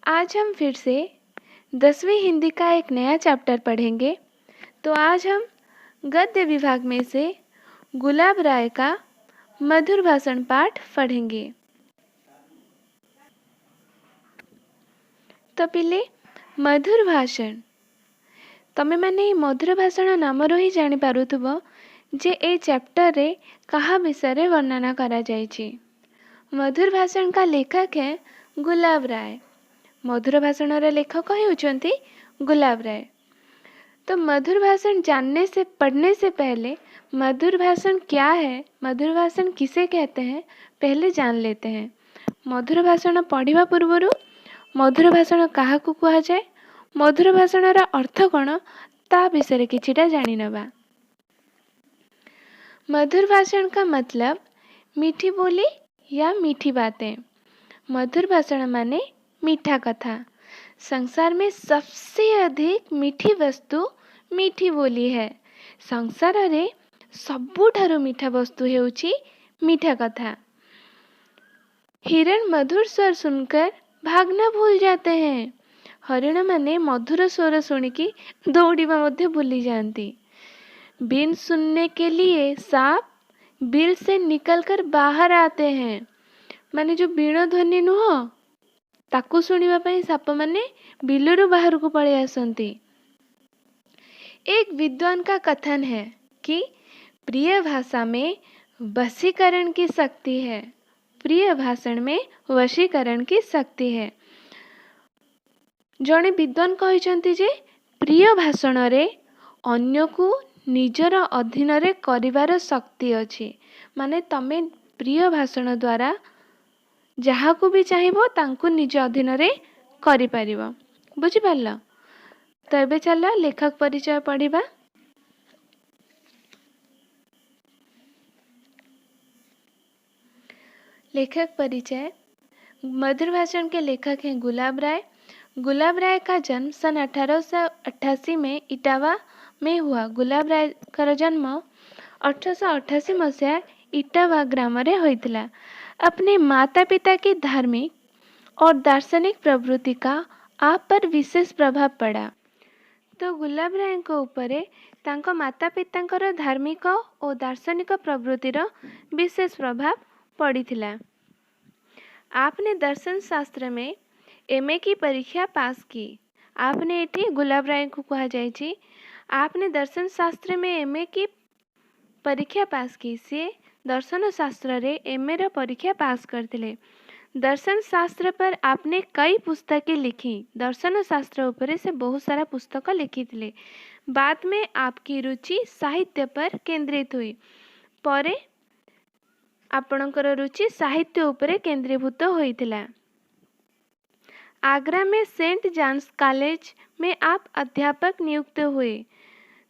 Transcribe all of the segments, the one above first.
आज हम फिर से 10वीं हिंदी का एक नया चैप्टर पढ़ेंगे। तो आज हम गद्य विभाग में से गुलाब राय का मधुर भाषण पाठ पढ़ेंगे। तो पिले मधुर भाषण तमे माने मधुर भाषण नामर ही जानी पारुथबो जे ए चैप्टर रे कहा विषय रे वर्णना करा जायछि। मधुर भाषण का लेखक है गुलाब राय। मधुर भाषण रे लेखक होउछंती गुलाब राय। तो मधुर भाषण जानने से पढ़ने से पहले मधुर भाषण क्या है, मधुर भाषण किसे कहते हैं, पहले जान लेते हैं। मधुर भाषण पढ़िबा पूर्वरु मधुर भाषण काहाकू कुहा जाए, मधुर भाषण रा अर्थ कौन ता विषय किछिटा जानि नबा। मधुर भाषण का मतलब मीठी बोली या मीठी बातें। मधुर भाषण माने मीठा कथा। संसार में सबसे अधिक मीठी वस्तु मीठी बोली है। संसार रे सबुठारु मीठा वस्तु हेउची मीठा कथा। हिरण मधुर स्वर सुनकर भागना भूल जाते हैं। हरिण माने मधुर स्वर सुनिकी दौड़िबा मध्य भूली जाती। बीन सुनने के लिए सांप बिल से निकलकर बाहर आते हैं। माने जो बीण ध्वनि नुह ताकू सुनिबा पई साप माने बिलरू बाहर को पड़े आसंती। एक विद्वान का कथन है कि प्रिय भाषा में वशीकरण की शक्ति है। प्रिय भाषण में वशीकरण की शक्ति है। जने विद्वान कहिसंती जे प्रिय भाषण रे अन्य को निजर अधीन रे करिवार शक्ति अछि। माने तमे प्रिय भाषण द्वारा जहाँ को भी चाहिए तांको निज अधीन रे करि परिबो। बुझि पारल? तो एबे चलो लेखक परिचय पढ़िबा। लेखक परिचय। मधुर भाषण के लेखक हैं गुलाब राय। गुलाब राय का जन्म सन 1888 में इटावा में हुआ। गुलाब राय का जन्म 1888 मसीहा इटावा ग्राम रे होइतिला। अपने माता पिता की धार्मिक और दार्शनिक प्रवृत्ति का आप पर विशेष प्रभाव पड़ा। तो गुलाब राय को ऊपरे तांको माता पितांकर धार्मिक और दार्शनिक प्रवृत्तिर विशेष प्रभाव पड़ीथिला। आपने दर्शन शास्त्र में एमए की परीक्षा पास की। आपने एठी गुलाब राय को कहा जायछि आपने दर्शन शास्त्र में एमए की परीक्षा पास की। से दर्शन शास्त्र रे एमए रा परीक्षा पास करथिले। दर्शन शास्त्र पर आपने कई पुस्तकें लिखी। दर्शन शास्त्र ऊपर से बहुत सारा पुस्तक लिखिथिले। बाद में आपकी रुचि साहित्य पर केंद्रित हुई। परे आपणकर रुचि साहित्य ऊपर केंद्रीभूत होइथिला। आगरा में सेंट जॉन्स कॉलेज में आप अध्यापक नियुक्त हुए।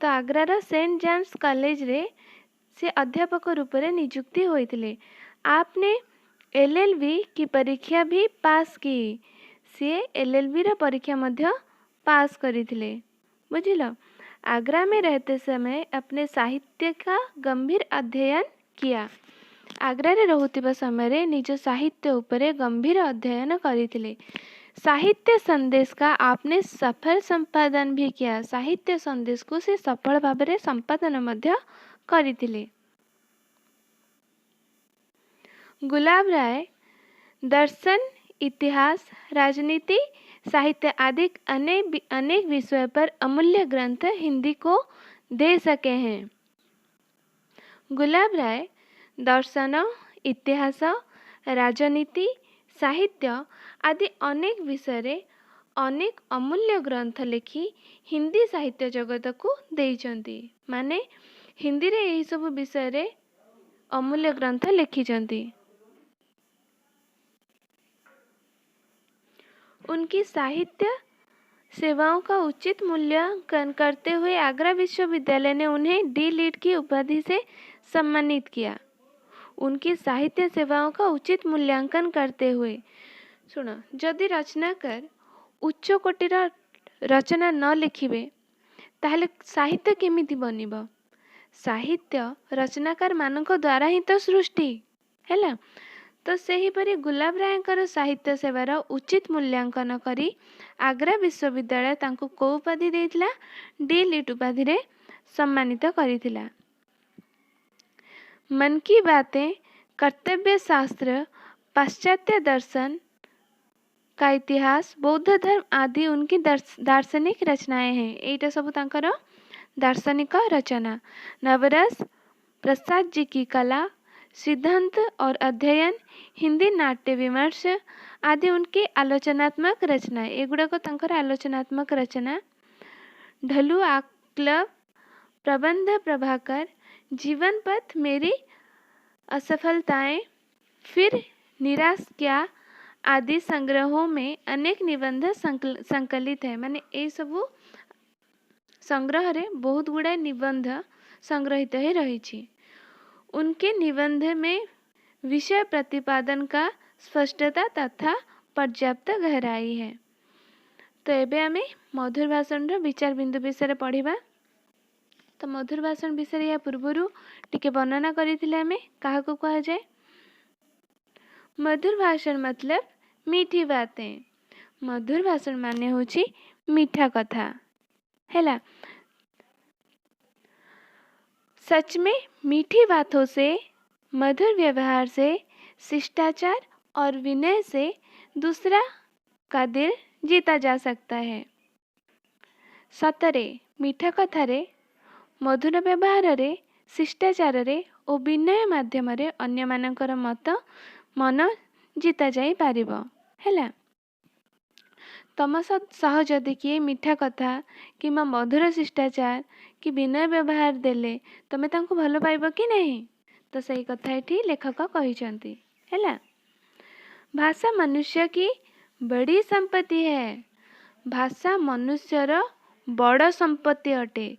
तो आगरा सेंट जॉन्स कॉलेज रे से अध्यापक रूप में नियुक्ति होइथिले। आपने एलएलबी की परीक्षा भी पास की। से एलएलबी रा परीक्षा मध्य पास करिथिले। बुझिलो? आगरा में रहते समय अपने साहित्य का गंभीर अध्ययन किया। आगरा रे रहुतिबा समय रे निज साहित्य उपरे गंभीर अध्ययन करिथिले। साहित्य संदेश का आपने सफल संपादन भी किया। साहित्य संदेश को से सफल भाव में संपादन मध्य करिथिले। गुलाब राय दर्शन, इतिहास, राजनीति, साहित्य आदि अनेक विषयों पर अमूल्य ग्रंथ हिंदी को दे सके हैं। गुलाब राय दर्शन, इतिहास, राजनीति, साहित्य आदि अनेक विषय रे अनेक अमूल्य ग्रंथ लिखि हिंदी साहित्य जगत को देइचंती। माने हिंदी रे यही सब विषय रे अमूल्य ग्रंथ लिखिचंती। उनकी साहित्य सेवाओं का उचित मूल्यांकन करते हुए आगरा विश्वविद्यालय ने उन्हें डी लिट की उपाधि से सम्मानित किया। उनकी साहित्य सेवाओं का उचित मूल्यांकन करते हुए सुनो, जदि रचनाकार उच्च कोटिर रचना न लिखिबे ताहले साहित्य केमिति बनिबो? साहित्य रचनाकार मानक द्वारा ही तो सृष्टि हैला। तो सेहीपरि गुलाब रायଙ୍କର साहित्य सेवार उचित मूल्यांकन करी आग्रा विश्वविद्यालय तांको को उपाधि देइथिला डी लिट उपाधि रे सम्मानित करिथिला। मन की बातें, कर्तव्य शास्त्र, पाश्चात्य दर्शन का इतिहास, बौद्ध धर्म आदि उनकी दार्शनिक रचनाएं हैं। एटा सब तांकर दार्शनिक रचना। नवरस प्रसाद जी की कला, सिद्धांत और अध्ययन, हिंदी नाट्य विमर्श आदि उनकी आलोचनात्मक रचना। एगुड़ाक तांकर आलोचनात्मक रचना। ढलू आक्लव, प्रबंध प्रभाकर, जीवन पथ, मेरी असफलताएं, फिर निराश क्या आदि संग्रहों में अनेक निबंध संकलित है। माने ए सबू संग्रह रे बहुत गुड़ाए निबंध संग्रहित ही रही। उनके निबंध में विषय प्रतिपादन का स्पष्टता तथा पर्याप्त गहराई है। तो एबे आमे मधुर भाषण रो विचार बिंदु विषय पढ़िबा। तो मधुर भाषण विषय या पूर्वरु टिके वर्णना करिथिले आमे काहा को कहा जाए। मधुर भाषण मतलब मीठी बातें। मधुर भाषण माने होची मीठा कथा हैला। सच में मीठी बातों से, मधुर व्यवहार से, शिष्टाचार और विनय से दूसरा का दिल जीता जा सकता है। सतरे मीठा कथारे, मधुर व्यवहार रे, शिष्टाचार रे और विनय माध्यम रे अन्य मानकर मत मन जीता जाई पारिबो हैला। तम सह जदि किए मीठा कथा कि मधुर शिष्टाचार कि विनय व्यवहार देले तमे तांको भलो पाइबो कि नहीं। तो सही कथा एठी लेखक कहिसंती हैला। भाषा मनुष्य की बड़ी संपत्ति है। भाषा मनुष्यर बड़ संपत्ति अटे।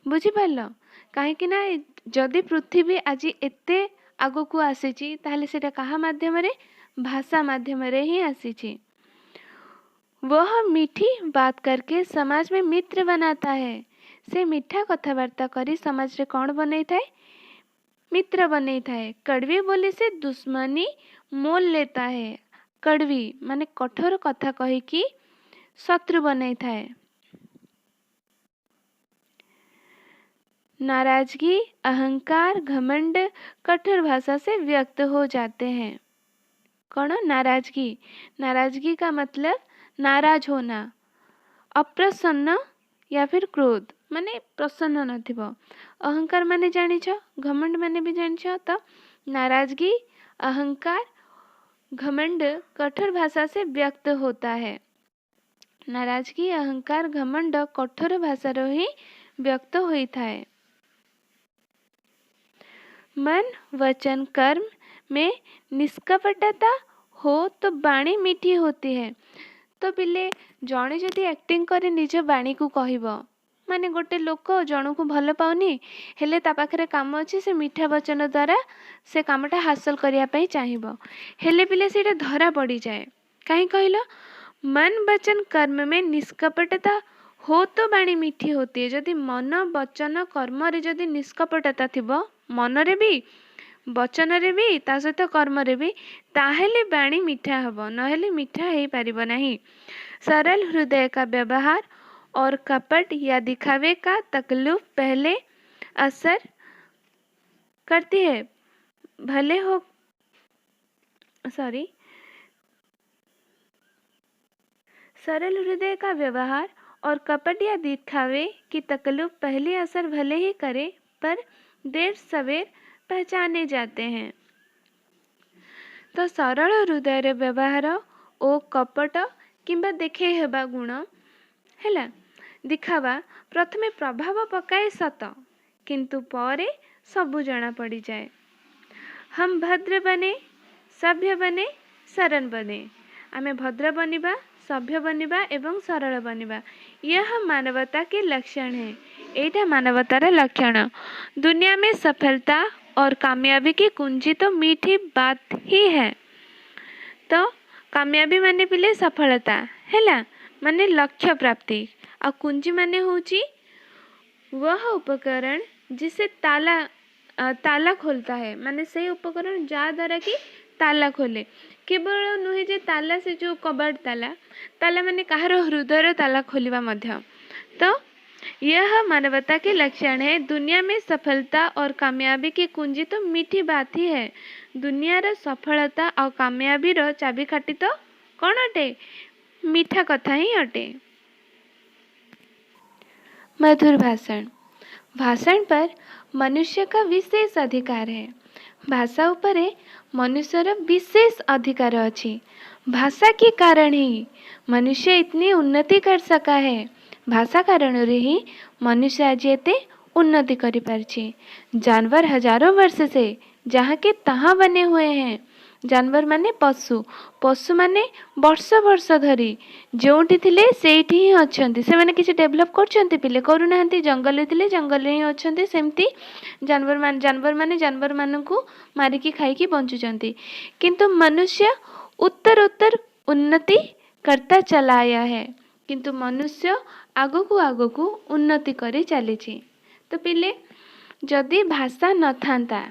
बुझी पारलो काहेकि ना जदि पृथ्वी आज एते आगो को आसीची ताहले सेटा कहा माध्यम रे, भाषा माध्यम रे ही आसीची। वह मीठी बात करके समाज में मित्र बनाता है। से मीठा कथबार्ता करी समाज रे कौन बनै थाए, मित्र बनै थाए। कड़वी बोली से दुश्मनी मोल लेता है। कड़वी माने कठोर कथा कही कि शत्रु बनै थाए। नाराजगी, अहंकार, घमंड कठोर भाषा से व्यक्त हो जाते हैं। कौन? नाराजगी। नाराजगी का मतलब नाराज होना, अप्रसन्न या फिर क्रोध माने प्रसन्न नथिबो। अहंकार माने जानिछ, घमंड माने भी जानिछ। तो नाराजगी, अहंकार, घमंड कठोर भाषा से व्यक्त होता है। नाराजगी, अहंकार, घमंड कठोर भाषा रो ही व्यक्त होई थाए। मन, वचन, कर्म में निष्कपटता हो तो वाणी मीठी होती है। तो पिले जड़े जदि एक्टिंग करे निज वाणी को कहब माने गोटे लोक जन को भल पाउनी हेले ता पाखरे काम अच्छी से मीठा वचन द्वारा से कामटा हासिल करने पाई चाहिए हेले पिले से धरा पड़ जाए। कहीं कहल मन वचन कर्म में निष्कपटता हो तो वाणी मीठी होती है। जदि मन वचन कर्म रे जदि निष्कपटता थिबो मन रे भी वचन रे भी ता सहित कर्म रे भी ताहेले वाणी मीठा हबो नहेले मीठा हे पारिबो नहीं। सरल हृदय का व्यवहार और कपट या दिखावे का तकल्लुफ पहले असर करती है। भले हो सरल हृदय का व्यवहार और कपट या दिखावे की तकल्लुफ पहले असर भले ही करे पर देर सवेर पहचाने जाते हैं। तो सरल हृदय रे व्यवहार ओ कपट किंबा देखे हेबा गुण हैला दिखावा प्रथमे प्रभाव पकाए सत किंतु परे सबु जना पड़ी जाए। हम भद्र बने, सभ्य बने, सरल बने। आमे भद्र बनिबा, सभ्य बनिबा एवं सरल बनिबा यह मानवता के लक्षण है। एटा मानवतार लक्षण। दुनिया में सफलता और कामयाबी की कुंजी तो मीठी बात ही है। तो कामयाबी माने पिले सफलता हैला माने लक्ष्य प्राप्ति आ कुंजी माने होची वह उपकरण जिसे ताला खोलता है। माने से उपकरण जा द्वारा कि ताला खोले। केवल नुहे जे ताला से जो कबाड़ ताला ताला माने कहार हृदय ताला खोलिबा मध्य। तो यह मानवता के लक्षण है। दुनिया में सफलता और कामयाबी की कुंजी तो मीठी बात ही है। दुनिया रो सफलता और कामयाबी रो चाबिकाठी तो कौन अटे? मीठा कथा ही अटे। मधुर भाषण। भाषण पर मनुष्य का विशेष अधिकार है। भाषा उपरे मनुष्यर विशेष अधिकार अछि। भाषा के कारण ही मनुष्य इतनी उन्नति कर सका है। भाषा कारण रे ही मनुष्य आज एते उन्नति करि पारछि। जानवर हजारों वर्ष से जहाँ के तहाँ बने हुए हैं। जानवर माने पशु, पशु माने वर्ष वर्ष धरी जोठी थिले सेठी ही अछंती। से माने किसी डेवलप करछंती पिले करू नाहंती। जंगल थिले जंगल ही अछंती। सेमती जानवर माने जानवर मानकू मारी की खाई की बंचुचंती। किंतु मनुष्य उत्तर उत्तर उन्नति करता चला आया है। किंतु मनुष्य आगकू उन्नति करी चलीछि। तो पिले जदि भाषा न थांता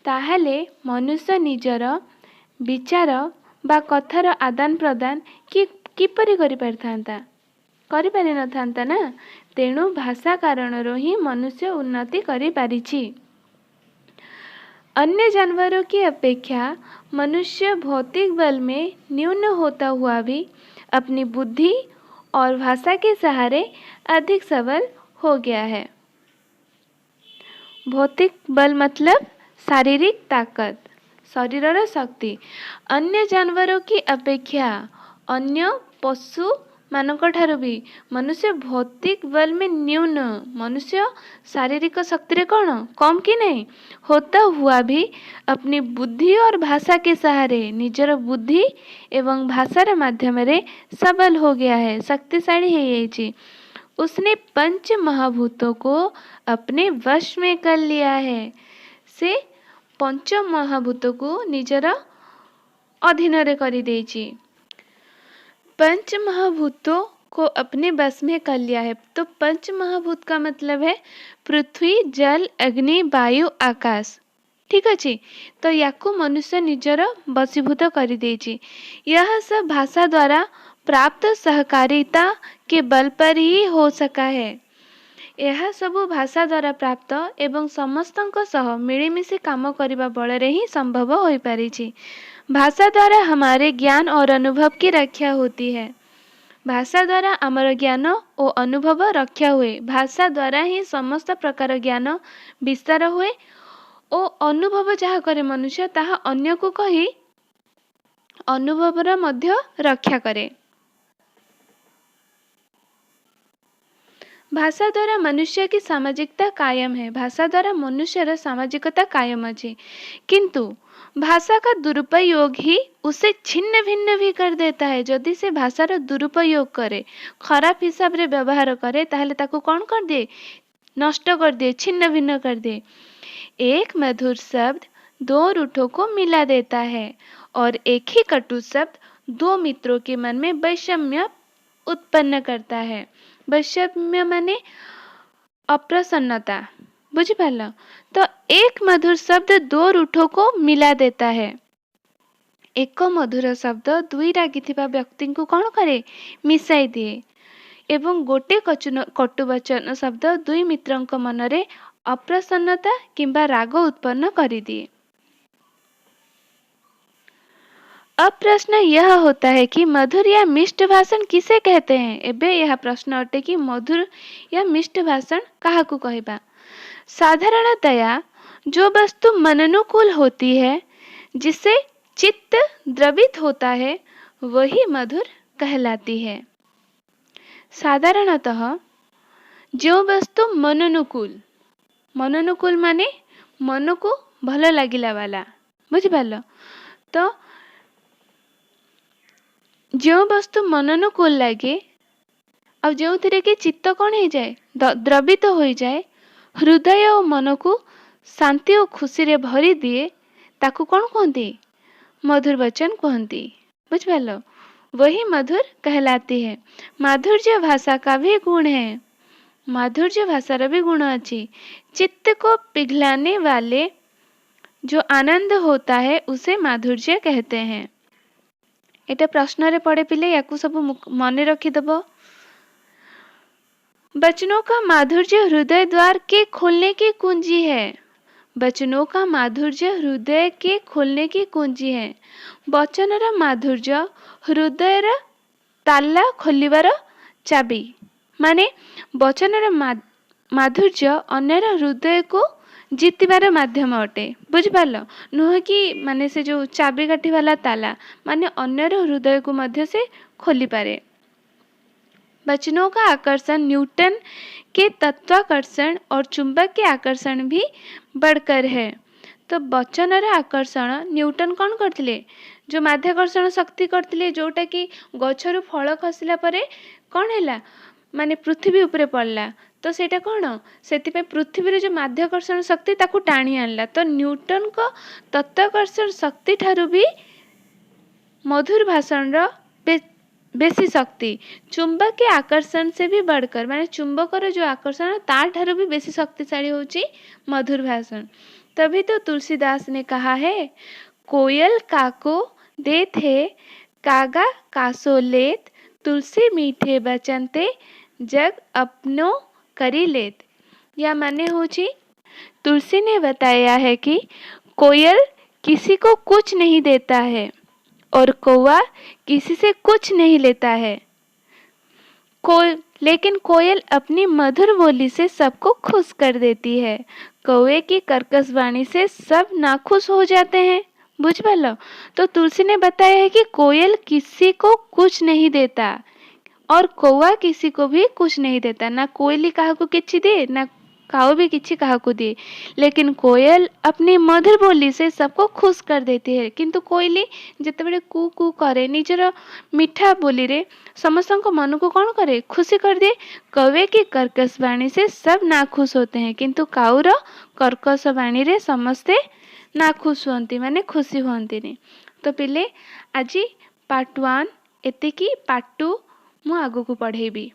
ताहले मनुष्य निजर विचार बा कथार आदान प्रदान किपरि करि पारथांता? करि पारि न थांता ना। तेणु भाषा कारणरो ही मनुष्य उन्नति करि पारिछि। अन्य जानवरों की अपेक्षा मनुष्य भौतिक बल में न्यून होता हुआ भी अपनी बुद्धि और भाषा के सहारे अधिक सबल हो गया है। भौतिक बल मतलब शारीरिक ताकत, शरीर शक्ति। अन्य जानवरों की अपेक्षा अन्य पशु मानक ठारू भी मनुष्य भौतिक बल में न्यून। मनुष्य शारीरिक शक्ति रे कौन कम कि नहीं होता हुआ भी अपनी बुद्धि और भाषा के सहारे निजर बुद्धि एवं भाषार माध्यम रे सबल हो गया है, शक्तिशाली हो जाइए। उसने पंच महाभूतों को अपने वश में कर लिया है। से पंच महाभूतों को निजर अधीन रे करी देछि। पंच महाभूतों को अपने बस में कर लिया है। तो पंच महाभूत का मतलब है पृथ्वी, जल, अग्नि, वायु, आकाश। ठीक अछि। तो याकू मनुष्य निजर वशीभूत करी देछि। यह सब भाषा द्वारा प्राप्त सहकारिता के बल पर ही हो सका है। यह सबु भाषा द्वारा प्राप्त एवं समस्तଙ୍କ सह मिलीमिशि काम करिबा बଳରେ ही संभव हो पारिछि। भाषा द्वारा हमारे ज्ञान और अनुभव की रक्षा होती है। भाषा द्वारा आमर ज्ञान और अनुभव रक्षा हुए। भाषा द्वारा ही समस्त प्रकार ज्ञान विस्तार हुए और अनुभव जहाँ करे मनुष्य ताहा अन्य को कही अनुभवर मध्य रक्षा करे। भाषा द्वारा मनुष्य की सामाजिकता कायम है। भाषा द्वारा मनुष्यर सामाजिकता कायम अछि। किंतु भाषा का दुरुपयोग ही उसे छिन्न भिन्न भी कर देता है। यदि से भाषार दुरुपयोग करे, खराब हिसाब रे व्यवहार करे, ताहले ताको कौन कर दे? नष्ट कर दे, छिन्न भिन्न कर दे। एक मधुर शब्द दो रूठों को मिला देता है और एक ही कटु शब्द दो मित्रों के मन में वैषम्य उत्पन्न करता है। वैषम्य माने अप्रसन्नता, बुझी पाल? तो एक मधुर शब्द दो रूठों को मिला देता है। एक मधुर शब्द दुई रागी थिबा व्यक्ति को कौन करे? मिसाई दिए। एवं गोटे कटुवचन शब्द दुई मित्रंक मनरे अप्रसन्नता किंबा राग उत्पन्न करी दिए। अब प्रश्न यह होता है कि मधुर या मिष्ट भाषण किसे कहते हैं? एबे यह प्रश्न अटे कि मधुर या मिष्ट भाषण काहाकू कहबा। साधारणतया जो वस्तु मननुकूल होती है, जिससे चित्त द्रवित होता है, वही मधुर कहलाती है। साधारणतः जो वस्तु मननुकूल, मननुकूल माने मन को भल लागिला वाला, बुझी पाल? तो जो वस्तु मननुकूल लगे और जो थिरे कि चित्त कौन हो जाए? द्रवित हो जाए, हृदय और मन को शांति और खुशी रे भरी दिए, ताकू कौन कहती? मधुर वचन कहती। बुझ पाल? वही मधुर कहलाती है। माधुर्य भाषा का भी गुण है। माधुर्य भाषा भी गुण अच्छी। चित्त को पिघलाने वाले जो आनंद होता है उसे माधुर्य कहते हैं। एटा प्रश्न रे पड़े पिले या सब मन रखीदेव। वचनों का माधुर्य हृदय द्वार के खोलने की कुंजी है। वचनों का माधुर्य हृदय के खोलने की कुंजी है। वचनर माधुर्य हृदयर ताला खोलिबार चाबी। माने वचनर माधुर्य अन्यर हृदय को जीतबार माध्यम अटे। बुझिपाल नुह कि माने से जो चाबी काठी वाला ताला माने अन्यर हृदय को मध्य से खोली पारे। वचनों का आकर्षण न्यूटन के तत्वाकर्षण और चुंबक के आकर्षण भी बढ़कर है। तो वचनर आकर्षण न्यूटन कौन करथिले? जो माध्याकर्षण शक्ति करथिले, जोटा कि गछरु फल खसिला परे कौन हैला माने पृथ्वी उपरे पड़ला। तो सेटा कौन से पृथ्वी रे जो माध्याकर्षण शक्ति ताकू टाणी आनला। तो न्यूटन को तत्वाकर्षण शक्ति ठारू भी मधुर भाषण रो बेसी शक्ति चुंबक के आकर्षण से भी बढ़कर माने चुंबक जो आकर्षण तार ठारू भी बेसी शक्तिशाली होची मधुर भाषण। तभी तो तुलसीदास ने कहा है, कोयल काको देथे कागा कासो लेत, तुलसी मीठे बचनते जग अपनो करी लेत। या माने होची तुलसी ने बताया है कि कोयल किसी को कुछ नहीं देता है और कौवा किसी से कुछ नहीं लेता है। लेकिन कोयल अपनी मधुर बोली से सबको खुश कर देती है। कौवे की कर्कश वाणी से सब नाखुश हो जाते हैं। बुझ पालो? तो तुलसी ने बताया है कि कोयल किसी को कुछ नहीं देता और कौवा किसी को भी कुछ नहीं देता। ना कोयली काहा को किछि दे, ना काऊ भी किछि काहा को दे, लेकिन कोयल अपनी मधुर बोली से सबको खुश कर देती है। किंतु कोयली जितेबाला कू कू करे निजर मीठा बोली रे समस्त को मन को कौन करे? खुशी कर दे। कौवे की कर्कश वाणी से सब नाखुश होते हैं, किंतु काऊर कर्कश वाणी रे समस्ते नाखुश होती माने खुशी होती नहीं। तो पिले आज पार्ट 1 एतिकी, पार्ट 2 मु आगु को पढ़ेबी।